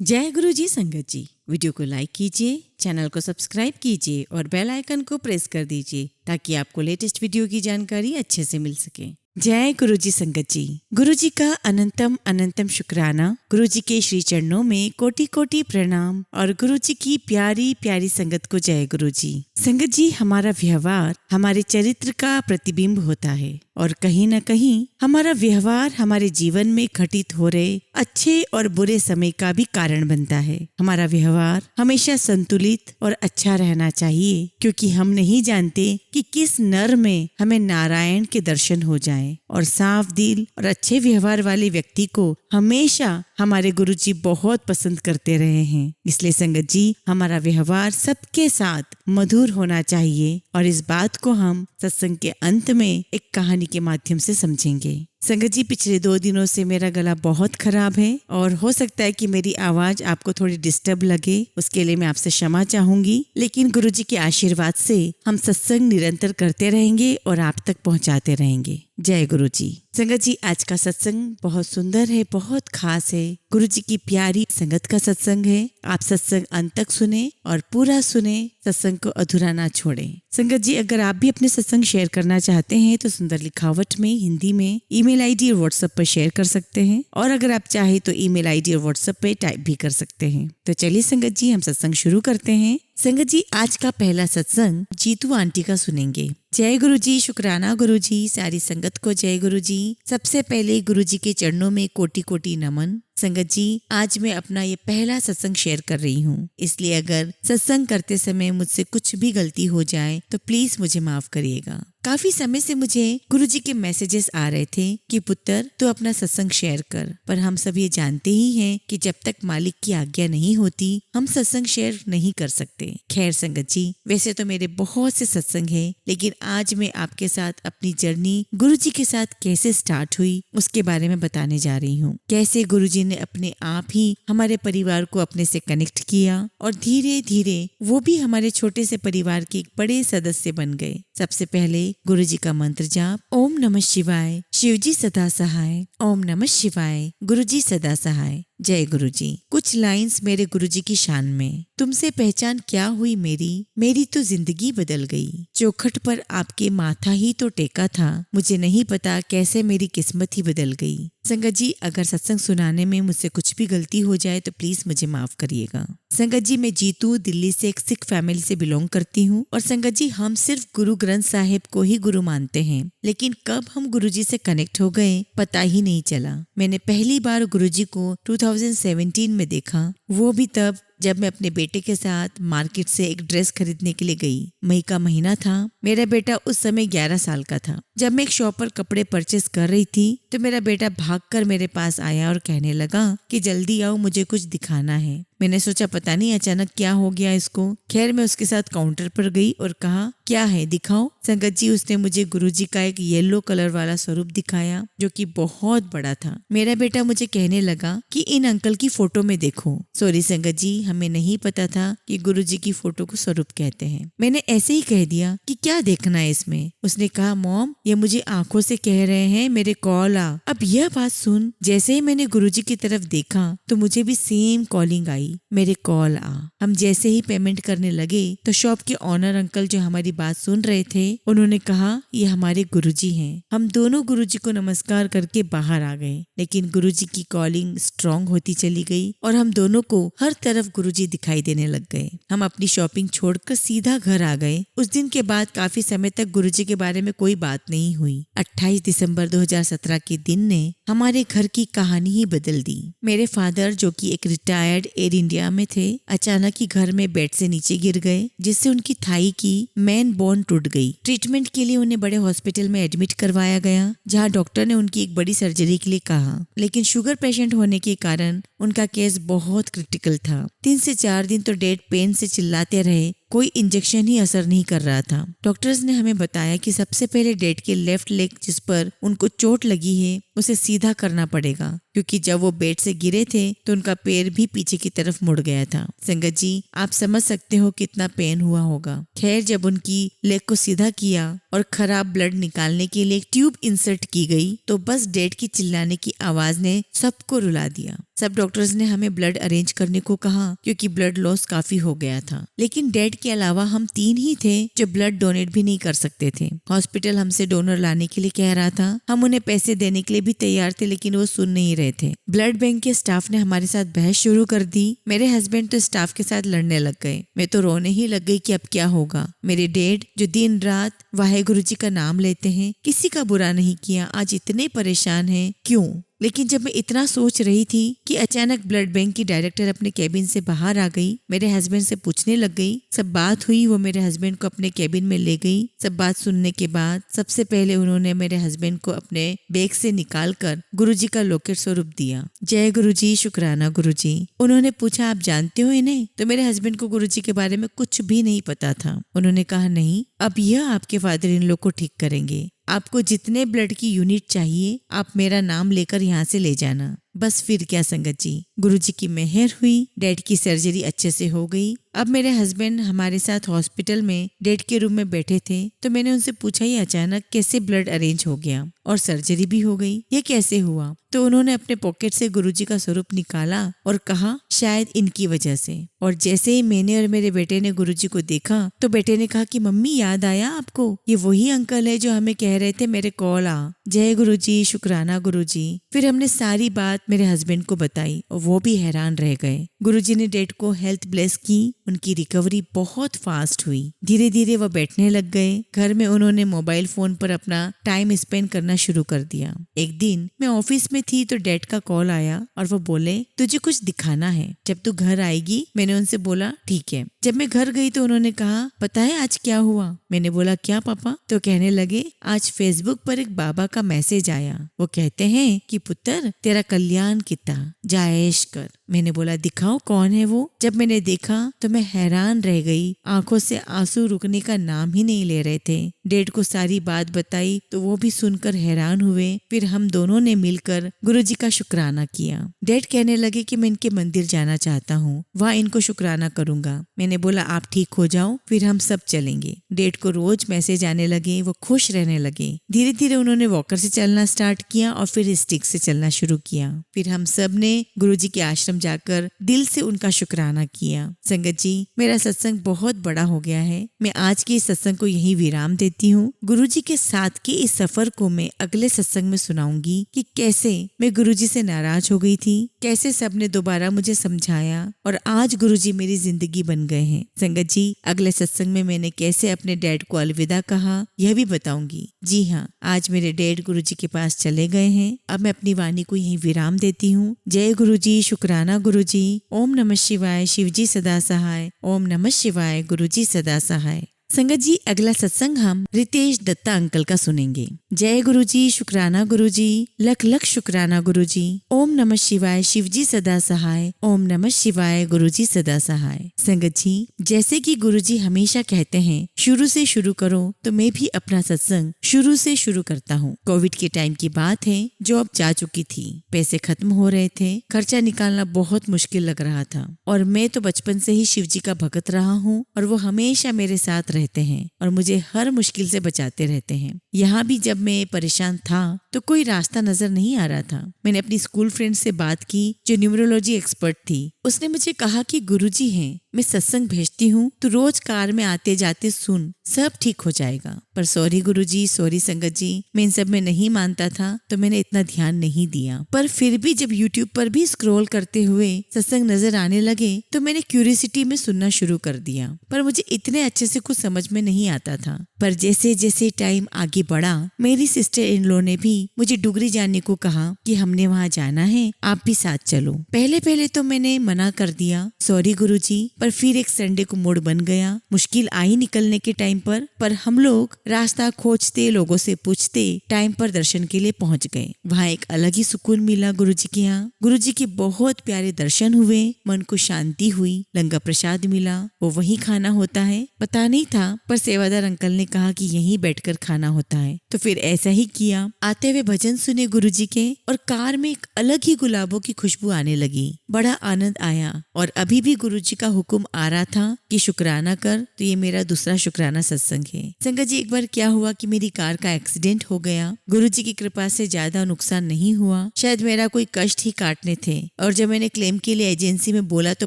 जय गुरु जी संगत जी। वीडियो को लाइक कीजिए, चैनल को सब्सक्राइब कीजिए और बेल आइकन को प्रेस कर दीजिए ताकि आपको लेटेस्ट वीडियो की जानकारी अच्छे से मिल सके। जय गुरु जी संगत जी। गुरु जी का अनंतम अनंतम शुक्राना। गुरु जी के श्री चरणों में कोटि कोटि प्रणाम और गुरु जी की प्यारी प्यारी संगत को जय गुरु जी। संगत जी, हमारा व्यवहार हमारे चरित्र का प्रतिबिंब होता है और कहीं न कहीं हमारा व्यवहार हमारे जीवन में घटित हो रहे अच्छे और बुरे समय का भी कारण बनता है। हमारा व्यवहार हमेशा संतुलित और अच्छा रहना चाहिए, क्योंकि हम नहीं जानते कि किस नर में हमें नारायण के दर्शन हो जाएं। और साफ दिल और अच्छे व्यवहार वाले व्यक्ति को हमेशा हमारे गुरु जी बहुत पसंद करते रहे हैं। इसलिए संगत जी, हमारा व्यवहार सबके साथ मधुर होना चाहिए और इस बात को हम सत्संग के अंत में एक कहानी के माध्यम से समझेंगे। संगत जी, पिछले 2 दिनों से मेरा गला बहुत खराब है और हो सकता है कि मेरी आवाज आपको थोड़ी डिस्टर्ब लगे, उसके लिए मैं आपसे क्षमा चाहूंगी। लेकिन गुरु जी के आशीर्वाद से हम सत्संग निरंतर करते रहेंगे और आप तक पहुंचाते रहेंगे। जय गुरु जी। संगत जी, आज का सत्संग बहुत सुंदर है, बहुत खास है। गुरु जी की प्यारी संगत का सत्संग है। आप सत्संग अंत तक सुने और पूरा सुने, सत्संग को अधूरा ना छोड़ें। संगत जी, अगर आप भी अपने सत्संग शेयर करना चाहते हैं तो सुंदर लिखावट में हिंदी में ईमेल आईडी और व्हाट्सएप पर शेयर कर सकते हैं, और अगर आप चाहे तो ईमेल आईडी और व्हाट्सएप पे टाइप भी कर सकते हैं। तो चलिए संगत जी, हम सत्संग शुरू करते हैं। संगत जी, आज का पहला सत्संग जीतू आंटी का सुनेंगे। जय गुरु जी, शुक्राना गुरु जी, सारी संगत को जय गुरु जी। सबसे पहले गुरु जी के चरणों में कोटि कोटि नमन। संगत जी, आज मैं अपना ये पहला सत्संग शेयर कर रही हूँ, इसलिए अगर सत्संग करते समय मुझसे कुछ भी गलती हो जाए तो प्लीज मुझे माफ करिएगा। काफी समय से मुझे गुरु जी के मैसेजेस आ रहे थे कि पुत्र तू अपना सत्संग शेयर कर, पर हम सब ये जानते ही हैं कि जब तक मालिक की आज्ञा नहीं होती हम सत्संग शेयर नहीं कर सकते। खैर संगत जी, वैसे तो मेरे बहुत से सत्संग हैं, लेकिन आज मैं आपके साथ अपनी जर्नी गुरु जी के साथ कैसे स्टार्ट हुई उसके बारे में बताने जा रही हूँ। कैसे गुरु जी ने अपने आप ही हमारे परिवार को अपने से कनेक्ट किया और धीरे धीरे वो भी हमारे छोटे से परिवार के एक बड़े सदस्य बन गए। सबसे पहले गुरु जी का मंत्र जाप, ओम नमः शिवाय, शिव जी सदा सहाय। ओम नमः शिवाय, गुरु जी सदा सहाय। जय गुरु जी। कुछ लाइंस मेरे गुरु जी की शान में। तुमसे पहचान क्या हुई मेरी, मेरी तो जिंदगी बदल गई। चौखट पर आपके माथा ही तो टेका था, मुझे नहीं पता कैसे मेरी किस्मत ही बदल गई। संगत जी, अगर सत्संग सुनाने में मुझसे कुछ भी गलती हो जाए तो प्लीज मुझे माफ करिएगा। संगत जी, मैं जीतू दिल्ली से एक सिख फैमिली से बिलोंग करती हूँ और संगत जी, हम सिर्फ गुरु ग्रंथ साहिब को ही गुरु मानते हैं, लेकिन कब हम गुरु जी से कनेक्ट हो गए पता ही नहीं चला। मैंने पहली बार गुरु जी को 2017 में देखा, वो भी तब जब मैं अपने बेटे के साथ मार्केट से एक ड्रेस खरीदने के लिए गई। मई का महीना था, मेरा बेटा उस समय 11 साल का था। जब मैं एक शॉप पर कपड़े परचेस कर रही थी तो मेरा बेटा भागकर मेरे पास आया और कहने लगा कि जल्दी आओ, मुझे कुछ दिखाना है। मैंने सोचा पता नहीं अचानक क्या हो गया इसको। खैर मैं उसके साथ काउंटर पर गई और कहा क्या है दिखाओ। संगत जी, उसने मुझे गुरुजी का एक येलो कलर वाला स्वरूप दिखाया जो कि बहुत बड़ा था। मेरा बेटा मुझे कहने लगा कि इन अंकल की फोटो में देखो। सॉरी संगत जी, हमें नहीं पता था कि गुरुजी की फोटो को स्वरूप कहते हैं। मैंने ऐसे ही कह दिया कि क्या देखना है इसमें। उसने कहा मॉम, ये मुझे आंखों से कह रहे हैं मेरे कॉल आ। अब यह बात सुन, जैसे ही मैंने गुरुजी की तरफ देखा तो मुझे भी सेम कॉलिंग आई, मेरे कॉल आ। हम जैसे ही पेमेंट करने लगे तो शॉप के ऑनर अंकल जो हमारी बात सुन रहे थे उन्होंने कहा ये हमारे गुरुजी हैं। हम दोनों गुरुजी को नमस्कार करके बाहर आ गए, लेकिन गुरुजी की कॉलिंग स्ट्रॉन्ग होती चली गई और हम दोनों को हर तरफ गुरुजी दिखाई देने लग गए। हम अपनी शॉपिंग छोड़कर सीधा घर आ गए। उस दिन के बाद काफी समय तक गुरुजी के बारे में कोई बात नहीं हुई। 28 दिसंबर 2017 के दिन ने हमारे घर की कहानी ही बदल दी। मेरे फादर जो कि एक रिटायर्ड एयर इंडिया में थे, अचानक ही घर में बेड से नीचे गिर गए, जिससे उनकी थाई की मेन बोन टूट गई। ट्रीटमेंट के लिए उन्हें बड़े हॉस्पिटल में एडमिट करवाया गया, जहां डॉक्टर ने उनकी एक बड़ी सर्जरी के लिए कहा, लेकिन शुगर पेशेंट होने के कारण उनका केस बहुत क्रिटिकल था। 3 से 4 दिन तो डेड पेन से चिल्लाते रहे, कोई इंजेक्शन ही असर नहीं कर रहा था। डॉक्टर्स ने हमें बताया कि सबसे पहले डैड के लेफ्ट लेग जिस पर उनको चोट लगी है उसे सीधा करना पड़ेगा, क्योंकि जब वो बेड से गिरे थे तो उनका पैर भी पीछे की तरफ मुड़ गया था। संगत जी, आप समझ सकते हो कितना पेन हुआ होगा। खैर, जब उनकी लेग को सीधा किया और खराब ब्लड निकालने के लिए एक ट्यूब इंसर्ट की गई तो बस डैड की चिल्लाने की आवाज ने सबको रुला दिया। सब डॉक्टर्स ने हमें ब्लड अरेंज करने को कहा, क्योंकि ब्लड लॉस काफी हो गया था। लेकिन डैड के अलावा हम 3 ही थे जो ब्लड डोनेट भी नहीं कर सकते थे। हॉस्पिटल हमसे डोनर लाने के लिए कह रहा था। हम उन्हें पैसे देने के लिए भी तैयार थे, लेकिन वो सुन नहीं रहे थे। ब्लड बैंक के स्टाफ ने हमारे साथ बहस शुरू कर दी। मेरे हस्बैंड तो स्टाफ के साथ लड़ने लग गए। मैं तो रोने ही लग गई कि अब क्या होगा। मेरे डैड जो दिन रात वाहेगुरु जी का नाम लेते हैं, किसी का बुरा नहीं किया, आज इतने परेशान हैं, क्यों? लेकिन जब मैं इतना सोच रही थी कि अचानक ब्लड बैंक की डायरेक्टर अपने कैबिन से बाहर आ गई। मेरे हस्बैंड से पूछने लग गई। सब बात हुई, वो मेरे हस्बैंड को अपने कैबिन में ले गई। सब बात सुनने के बाद सबसे पहले उन्होंने मेरे हस्बैंड को अपने बैग से निकाल कर गुरुजी का लॉकेट स्वरूप दिया। जय गुरुजी, शुक्राना गुरुजी। उन्होंने पूछा, आप जानते हो इन्हें? तो मेरे हस्बैंड को गुरुजी के बारे में कुछ भी नहीं पता था। उन्होंने कहा, नहीं, अब यह आपके फादर इन लोग को ठीक करेंगे। आपको जितने ब्लड की यूनिट चाहिए आप मेरा नाम लेकर यहाँ से ले जाना। बस फिर क्या संगत जी, गुरुजी की मेहर हुई। डैड की सर्जरी अच्छे से हो गई। अब मेरे हस्बैंड हमारे साथ हॉस्पिटल में डैड के रूम में बैठे थे, तो मैंने उनसे पूछा, ये अचानक कैसे ब्लड अरेंज हो गया और सर्जरी भी हो गई, ये कैसे हुआ? तो उन्होंने अपने पॉकेट से गुरुजी का स्वरूप निकाला और कहा, शायद इनकी वजह से। और जैसे ही मैंने और मेरे बेटे ने गुरुजी को देखा तो बेटे ने कहा कि मम्मी, याद आया आपको? ये वही अंकल है जो हमें कह रहे थे मेरे कॉल आ। जय गुरुजी, शुक्राना गुरुजी। फिर हमने सारी बात मेरे हस्बैंड को बताई और वो भी हैरान रह गए। गुरुजी ने डैड को हेल्थ ब्लेस की। उनकी रिकवरी बहुत फास्ट हुई। धीरे धीरे वो बैठने लग गए। घर में उन्होंने मोबाइल फोन पर अपना टाइम स्पेंड करना शुरू कर दिया। एक दिन मैं ऑफिस में थी तो डैड का कॉल आया और वो बोले, तुझे कुछ दिखाना है, जब तू घर आएगी। मैंने उनसे बोला, ठीक है। जब मैं घर गई तो उन्होंने कहा, पता है आज क्या हुआ? मैंने बोला, क्या पापा? तो कहने लगे, आज फेसबुक पर एक बाबा का मैसेज आया। वो कहते हैं कि पुत्र, तेरा कल्याण किता, जायश कर। मैंने बोला, दिखाओ कौन है वो? जब मैंने देखा तो मैं हैरान रह गई। आंखों से आंसू रुकने का नाम ही नहीं ले रहे थे। डैड को सारी बात बताई तो वो भी सुनकर हैरान हुए। फिर हम दोनों ने मिलकर गुरुजी का शुक्राना किया। डैड कहने लगे कि मैं इनके मंदिर जाना चाहता हूँ, वहाँ इनको शुक्राना करूंगा। मैंने बोला, आप ठीक हो जाओ, फिर हम सब चलेंगे। डैड को रोज मैसेज आने लगे, वो खुश रहने लगे। धीरे धीरे उन्होंने वॉकर से चलना स्टार्ट किया और फिर स्टिक से चलना शुरू किया। फिर हम सब ने गुरुजी के आश्रम जाकर दिल से उनका शुक्राना किया। संगत जी, मेरा सत्संग बहुत बड़ा हो गया है। मैं आज के इस सत्संग को यही विराम देती हूँ। गुरुजी के साथ के इस सफर को मैं अगले सत्संग में सुनाऊंगी कि कैसे मैं गुरुजी से नाराज हो गई थी, कैसे सबने दोबारा मुझे समझाया और आज गुरुजी मेरी जिंदगी बन गए हैं। संगत जी, अगले सत्संग में मैंने कैसे अपने डैड को अलविदा कहा यह भी बताऊंगी। जी हाँ, आज मेरे डैड गुरुजी के पास चले गए हैं। अब मैं अपनी वाणी को यही विराम देती हूँ। जय गुरुजी, शुक्राना गुरुजी। ओम नमः शिवाय, शिवजी सदा सहाय। ओम नमः शिवाय, गुरुजी सदा सहाय। संगत जी, अगला सत्संग हम रितेश दत्ता अंकल का सुनेंगे। जय गुरुजी, शुक्राना गुरुजी। लख लख शुक्राना गुरुजी। ओम नमः शिवाय, शिवजी सदा सहाय। ओम नमः शिवाय, गुरुजी सदा सहाय। संगत जी, जैसे कि गुरुजी हमेशा कहते हैं, शुरू से शुरू करो, तो मैं भी अपना सत्संग शुरू से शुरू करता हूँ। कोविड के टाइम की बात है, जॉब जा चुकी थी, पैसे खत्म हो रहे थे, खर्चा निकालना बहुत मुश्किल लग रहा था। और मैं तो बचपन से ही शिवजी का भक्त रहा हूँ और वो हमेशा मेरे साथ रहते हैं और मुझे हर मुश्किल से बचाते रहते हैं। यहाँ भी जब मैं परेशान था तो कोई रास्ता नजर नहीं आ रहा था। मैंने अपनी स्कूल फ्रेंड से बात की जो न्यूमरोलॉजी एक्सपर्ट थी। उसने मुझे कहा कि गुरुजी हैं, मैं सत्संग भेजती हूँ, तो रोज कार में आते जाते सुन, सब ठीक हो जाएगा। पर सॉरी गुरुजी, सॉरी संगत जी, मैं इन सब में नहीं मानता था तो मैंने इतना ध्यान नहीं दिया। पर फिर भी जब यूट्यूब पर भी स्क्रॉल करते हुए सत्संग नजर आने लगे तो मैंने क्यूरियोसिटी में सुनना शुरू कर दिया। पर मुझे इतने अच्छे से कुछ समझ में नहीं आता था। पर जैसे जैसे टाइम आगे बढ़ा मेरी सिस्टर इन लॉ ने भी मुझे डुगरी जाने को कहा कि हमने वहाँ जाना है, आप भी साथ चलो। पहले पहले तो मैंने मना कर दिया, सॉरी गुरुजी, पर फिर एक संडे को मूड बन गया। मुश्किल आई निकलने के टाइम पर हम लोग रास्ता खोजते, लोगों से पूछते टाइम पर दर्शन के लिए पहुँच गए। वहाँ एक अलग ही सुकून मिला गुरुजी के यहाँ। गुरुजी के बहुत प्यारे दर्शन हुए, मन को शांति हुई, लंगर प्रसाद मिला, वो वही खाना होता है। पता नहीं था पर सेवादार अंकल ने कहा कि यहीं बैठकर खाना होता है, तो फिर ऐसा ही किया। आते हुए भजन सुने गुरुजी के और कार में एक अलग ही गुलाबों की खुशबू आने लगी। बड़ा आनंद आया और अभी भी गुरुजी का हुक्म आ रहा था कि शुक्राना कर, तो ये मेरा दूसरा शुक्राना सत्संग है। संगत जी, एक बार क्या हुआ कि मेरी कार का एक्सीडेंट हो गया। गुरुजी की कृपा से ज्यादा नुकसान नहीं हुआ, शायद मेरा कोई कष्ट ही काटने थे। और जब मैंने क्लेम के लिए एजेंसी में बोला तो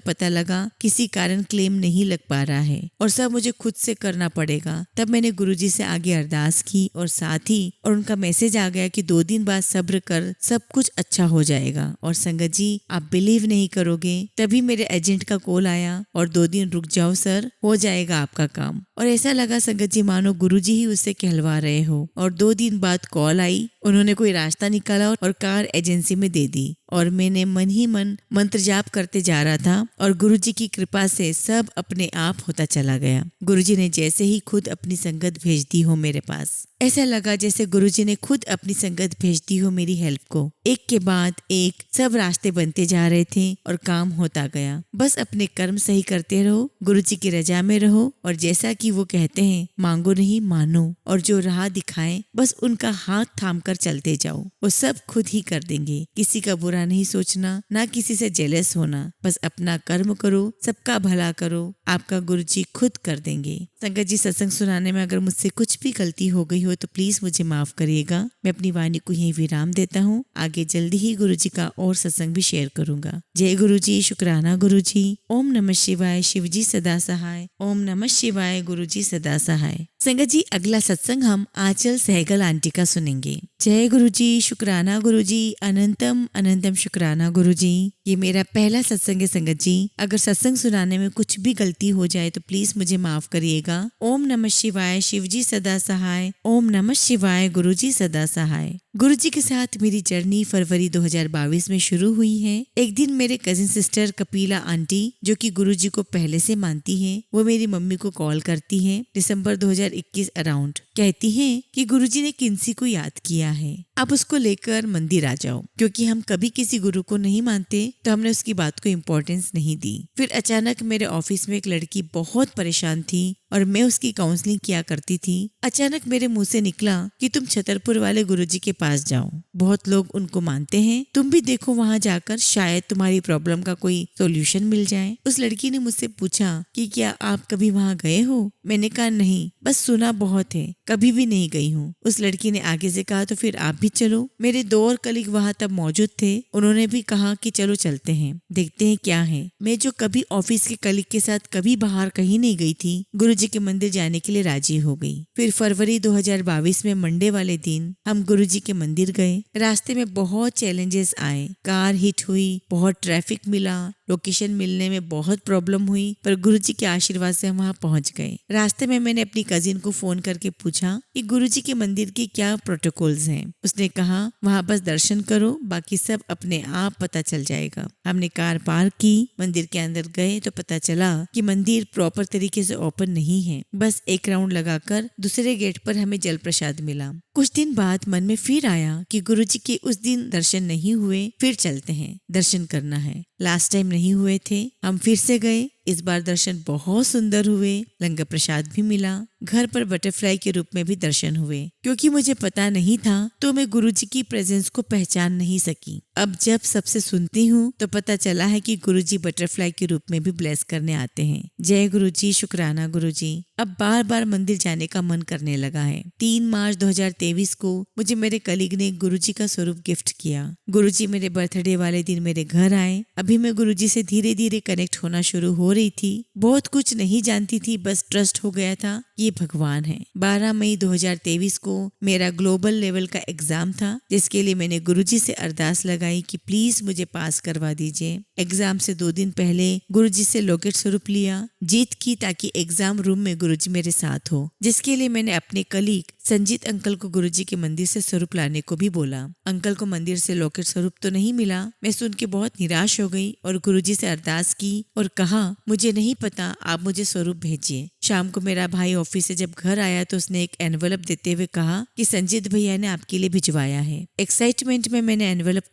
पता लगा किसी कारण क्लेम नहीं लग पा रहा है और सब मुझे खुद से करना पड़ेगा। तब मैंने गुरुजी से आगे अरदास की और साथ ही और उनका मैसेज आ गया कि 2 दिन बाद सब्र कर, सब कुछ अच्छा हो जाएगा। और संगत जी, आप बिलीव नहीं करोगे, तभी मेरे एजेंट का कॉल आया और 2 दिन रुक जाओ सर, हो जाएगा आपका काम। और ऐसा लगा संगत जी मानो गुरुजी ही उससे कहलवा रहे हो। और 2 दिन बाद कॉल आई, उन्होंने कोई रास्ता निकाला और कार एजेंसी में दे दी। और मैंने मन ही मन मंत्र जाप करते जा रहा था और गुरुजी की कृपा से सब अपने आप होता चला गया। गुरुजी ने जैसे ही खुद अपनी संगत भेज दी हो मेरे पास, ऐसा लगा जैसे गुरुजी ने खुद अपनी संगत भेज दी हो मेरी हेल्प को। एक के बाद एक सब रास्ते बनते जा रहे थे और काम होता गया। बस अपने कर्म सही करते रहो, गुरुजी की रजा में रहो और जैसा कि वो कहते हैं, मांगो नहीं मानो, और जो राह दिखाएं बस उनका हाथ थाम कर चलते जाओ, वो सब खुद ही कर देंगे। किसी का बुरा नहीं सोचना, ना किसी से जेलस होना, बस अपना कर्म करो, सबका भला करो, आपका गुरुजी खुद कर देंगे। संगत जी, सत्संग सुनाने में अगर मुझसे कुछ भी गलती हो गई हो तो प्लीज मुझे माफ करिएगा। मैं अपनी वाणी को यहीं विराम देता हूँ। आगे जल्दी ही गुरुजी का और सत्संग भी शेयर करूंगा। जय गुरुजी, शुक्राना गुरुजी। ओम नमः शिवाय, शिवजी सदा सहाय। ओम नमः शिवाय, गुरुजी सदा सहाय। संगत जी, अगला सत्संग हम आंचल सहगल आंटी का सुनेंगे। जय गुरुजी, शुक्राना गुरुजी, अनंतम अनंतम शुक्राना गुरुजी। ये मेरा पहला सत्संग है संगत जी। अगर सत्संग सुनाने में कुछ भी गलती हो जाए तो प्लीज मुझे माफ करिएगा। ओम नमः शिवाय, शिवजी सदा सहाय। ओम नमः शिवाय, गुरुजी सदा सहाय। गुरुजी के साथ मेरी जर्नी फरवरी 2022 में शुरू हुई है। एक दिन मेरे कजिन सिस्टर कपिला आंटी, जो कि गुरुजी को पहले से मानती है, वो मेरी मम्मी को कॉल करती है दिसंबर 2021 अराउंड। कहती हैं कि गुरुजी ने किन्सी को याद किया है, आप उसको लेकर मंदिर आ जाओ। क्योंकि हम कभी किसी गुरु को नहीं मानते तो हमने उसकी बात को इम्पोर्टेंस नहीं दी। फिर अचानक मेरे ऑफिस में एक लड़की बहुत परेशान थी और मैं उसकी काउंसलिंग किया करती थी। अचानक मेरे मुंह से निकला कि तुम छतरपुर वाले गुरुजी के पास जाओ, बहुत लोग उनको मानते हैं, तुम भी देखो वहाँ जाकर, शायद तुम्हारी प्रॉब्लम का कोई सोल्यूशन मिल जाए। उस लड़की ने मुझसे पूछा कि क्या आप कभी वहाँ गए हो? मैंने कहा नहीं, बस सुना बहुत है, कभी भी नहीं गई हूँ। उस लड़की ने आगे से कहा तो फिर आप भी चलो। मेरे 2 और कलीग वहाँ तब मौजूद थे, उन्होंने भी कहा कि चलो चलते हैं, देखते हैं क्या है। मैं जो कभी ऑफिस के कलीग के साथ कभी बाहर कहीं नहीं गई थी, गुरुजी के मंदिर जाने के लिए राजी हो गई। फिर फरवरी 2022 में मंडे वाले दिन हम गुरुजी के मंदिर गए। रास्ते में बहुत चैलेंजेस आए, कार हिट हुई, बहुत ट्रैफिक मिला, लोकेशन मिलने में बहुत प्रॉब्लम हुई, पर गुरुजी के आशीर्वाद से हम वहाँ पहुँच गए। रास्ते में मैंने अपनी कजिन को फोन करके पूछा कि गुरुजी के मंदिर के क्या प्रोटोकॉल्स हैं। उसने कहा वहाँ बस दर्शन करो, बाकी सब अपने आप पता चल जाएगा। हमने कार पार्क की, मंदिर के अंदर गए तो पता चला कि मंदिर प्रॉपर तरीके से ओपन नहीं है। बस एक राउंड लगाकर दूसरे गेट पर हमें जल प्रसाद मिला। कुछ दिन बाद मन में फिर आया कि गुरुजी के उस दिन दर्शन नहीं हुए, फिर चलते हैं, दर्शन करना है। लास्ट टाइम नहीं हुए थे, हम फिर से गए। इस बार दर्शन बहुत सुंदर हुए, लंगर प्रसाद भी मिला, घर पर बटरफ्लाई के रूप में भी दर्शन हुए। क्योंकि मुझे पता नहीं था तो मैं गुरुजी की प्रेजेंस को पहचान नहीं सकी। अब जब सबसे सुनती हूँ तो पता चला है कि गुरुजी बटरफ्लाई के रूप में भी ब्लेस करने आते हैं। जय गुरुजी, शुक्राना गुरुजी। अब बार बार मंदिर जाने का मन करने लगा है। 3 मार्च 2023 को मुझे मेरे कलीग ने गुरुजी का स्वरूप गिफ्ट किया। गुरुजी मेरे बर्थडे वाले दिन मेरे घर आए। अभी मैं गुरुजी से धीरे धीरे कनेक्ट होना शुरू हो रही थी। बहुत कुछ नहीं जानती थी, बस ट्रस्ट हो गया था ये भगवान है। 12 मई 2023 को मेरा ग्लोबल लेवल का एग्जाम था, जिसके लिए मैंने गुरुजी से अरदास लगाई कि प्लीज मुझे पास करवा दीजिए। एग्जाम से 2 दिन पहले गुरुजी से लॉकेट स्वरूप लिया, जीत की, ताकि एग्जाम रूम में गुरुजी मेरे साथ हो, जिसके लिए मैंने अपने कलीग संजीत अंकल को गुरुजी के मंदिर से स्वरूप लाने को भी बोला। अंकल को मंदिर से लॉकेट स्वरूप तो नहीं मिला। मैं सुन के बहुत निराश हो गई और गुरुजी से अरदास की और कहा, मुझे नहीं पता, आप मुझे स्वरूप भेजिए। शाम को मेरा भाई ऑफिस से जब घर आया तो उसने एक एनवेलप देते हुए कहा कि संजीत भैया ने आपके लिए भिजवाया है। एक्साइटमेंट में मैंने एनवेलप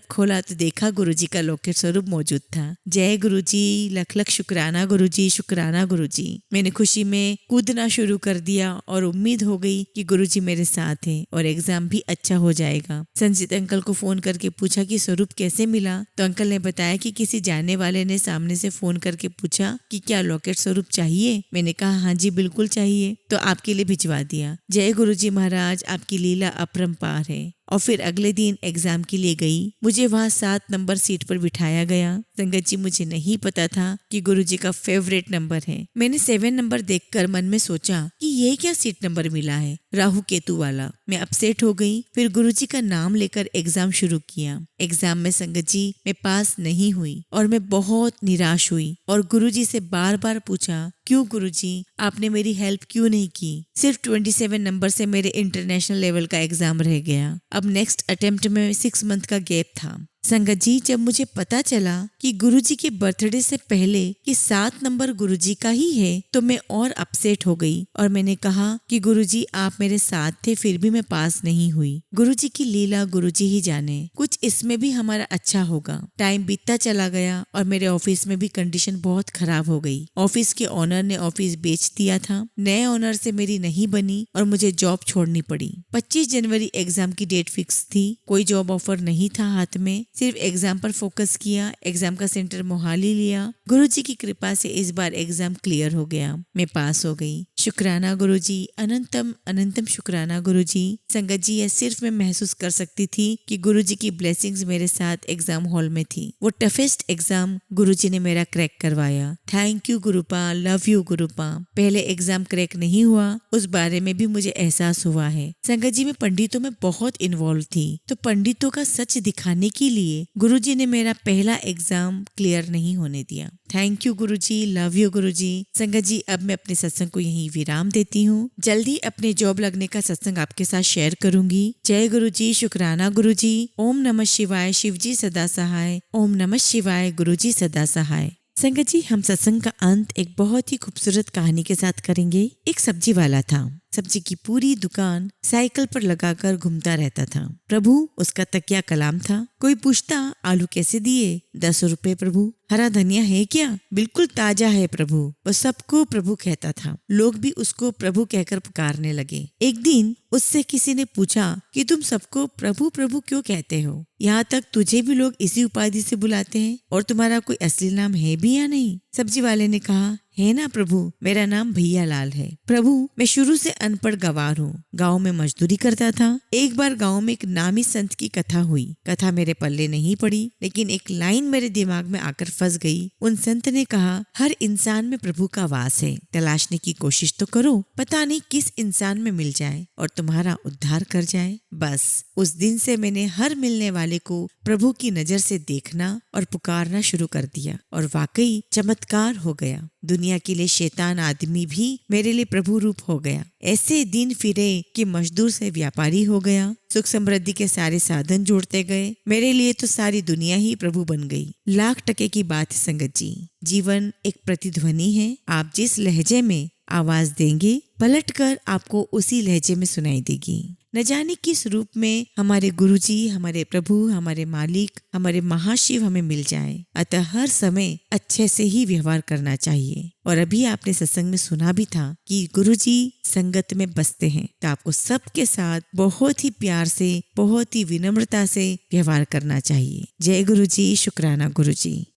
खोला तो देखा गुरुजी का लॉकेट स्वरूप मौजूद था। जय गुरुजी, लख लख शुक्राना गुरुजी, शुक्राना गुरुजी। मैंने खुशी में कूदना शुरू कर दिया और उम्मीद हो गई कि गुरुजी मेरे साथ हैं और एग्जाम भी अच्छा हो जाएगा। संजीत अंकल को फोन करके पूछा कि स्वरूप कैसे मिला, तो अंकल ने बताया कि किसी जानने वाले ने सामने से फोन करके पूछा कि क्या लॉकेट स्वरूप चाहिए। मैंने कहा हाँ जी बिल्कुल चाहिए, तो आपके लिए भिजवा दिया। जय गुरुजी महाराज, आपकी लीला अपरंपार है। और फिर अगले दिन एग्जाम के लिए गई। मुझे वहाँ 7 नंबर सीट पर बिठाया गया। संगत जी, मुझे नहीं पता था कि गुरुजी का फेवरेट नंबर है। मैंने 7 नंबर देखकर मन में सोचा कि ये क्या सीट नंबर मिला है, राहु केतु वाला। मैं अपसेट हो गई। फिर गुरुजी का नाम लेकर एग्जाम शुरू किया। एग्जाम में संगत जी मैं पास नहीं हुई और मैं बहुत निराश हुई और गुरुजी से बार बार पूछा, क्यों गुरुजी, आपने मेरी हेल्प क्यों नहीं की। सिर्फ 27 नंबर से मेरे इंटरनेशनल लेवल का एग्जाम रह गया। अब नेक्स्ट अटेम्प्ट में 6 मंथ का गैप था। संगत जी, जब मुझे पता चला कि गुरुजी के बर्थडे से पहले कि 7 नंबर गुरुजी का ही है, तो मैं और अपसेट हो गई और मैंने कहा कि गुरुजी आप मेरे साथ थे, फिर भी मैं पास नहीं हुई। गुरुजी की लीला गुरुजी ही जाने, कुछ इसमें भी हमारा अच्छा होगा। टाइम बीतता चला गया और मेरे ऑफिस में भी कंडीशन बहुत खराब हो गई। ऑफिस के ओनर ने ऑफिस बेच दिया था। नए ओनर से मेरी नहीं बनी और मुझे जॉब छोड़नी पड़ी। 25 जनवरी एग्जाम की डेट फिक्स थी। कोई जॉब ऑफर नहीं था हाथ में, सिर्फ एग्जाम पर फोकस किया। एग्जाम का सेंटर मोहाली लिया। गुरुजी की कृपा से इस बार एग्जाम क्लियर हो गया। मैं पास हो गई। शुक्राना गुरुजी, अनंतम अनंतम शुक्राना गुरुजी। संगत जी, यह सिर्फ मैं महसूस कर सकती थी कि गुरुजी की ब्लेसिंग्स मेरे साथ एग्जाम हॉल में थी। वो टफेस्ट एग्जाम गुरुजी ने मेरा क्रैक करवाया। Thank you Gurupa, love you Gurupa. पहले एग्जाम क्रैक नहीं हुआ, उस बारे में भी मुझे एहसास हुआ है। संगत जी, मैं पंडितों में बहुत इन्वॉल्व थी, तो पंडितों का सच दिखाने के लिए गुरुजी ने मेरा पहला एग्जाम क्लियर नहीं होने दिया। Thank you Guruji, love you Guruji. संगत जी, अब मैं अपने सत्संग को यहीं विराम देती हूँ। जल्दी अपने जॉब लगने का सत्संग आपके साथ शेयर करूंगी। जय गुरुजी, शुक्राना गुरुजी। ओम नमः शिवाय, शिवजी सदा सहाय। ओम नमः शिवाय, गुरुजी सदा सहाय। संगत जी, हम सत्संग का अंत एक बहुत ही खूबसूरत कहानी के साथ करेंगे। एक सब्जी वाला था। सब्जी की पूरी दुकान साइकिल पर लगाकर घूमता रहता था। प्रभु उसका तकिया कलाम था। कोई पूछता, आलू कैसे दिए? 10 रुपए प्रभु। हरा धनिया है क्या? बिल्कुल ताजा है प्रभु। वो सबको प्रभु कहता था। लोग भी उसको प्रभु कहकर पुकारने लगे। एक दिन उससे किसी ने पूछा कि तुम सबको प्रभु प्रभु क्यों कहते हो? यहाँ तक तुझे भी लोग इसी उपाधि से बुलाते हैं और तुम्हारा कोई असली नाम है भी या नहीं? सब्जी वाले ने कहा, है ना प्रभु, मेरा नाम भैया लाल है। प्रभु, मैं शुरू से अनपढ़ गवार हूँ। गाँव में मजदूरी करता था। एक बार गाँव में एक नामी संत की कथा हुई। कथा मेरे पल्ले नहीं पड़ी, लेकिन एक लाइन मेरे दिमाग में आकर फंस गई। उन संत ने कहा, हर इंसान में प्रभु का वास है, तलाशने की कोशिश तो करो, पता नहीं किस इंसान में मिल जाए और तुम्हारा उद्धार कर जाए। बस उस दिन से मैंने हर मिलने वाले को प्रभु की नजर से देखना और पुकारना शुरू कर दिया और वाकई चमत्कार हो गया। दुनिया के लिए शैतान आदमी भी मेरे लिए प्रभु रूप हो गया। ऐसे दिन फिरे कि मजदूर से व्यापारी हो गया। सुख समृद्धि के सारे साधन जोड़ते गए। मेरे लिए तो सारी दुनिया ही प्रभु बन गई। लाख टके की बात है संगत जी। जीवन एक प्रतिध्वनि है। आप जिस लहजे में आवाज देंगे, पलटकर आपको उसी लहजे में सुनाई देगी। न जाने किस रूप में हमारे गुरुजी, हमारे प्रभु, हमारे मालिक, हमारे महाशिव हमें मिल जाए। अतः हर समय अच्छे से ही व्यवहार करना चाहिए। और अभी आपने सत्संग में सुना भी था कि गुरुजी संगत में बसते हैं, तो आपको सबके साथ बहुत ही प्यार से, बहुत ही विनम्रता से व्यवहार करना चाहिए। जय गुरुजी, शुक्राना गुरुजी।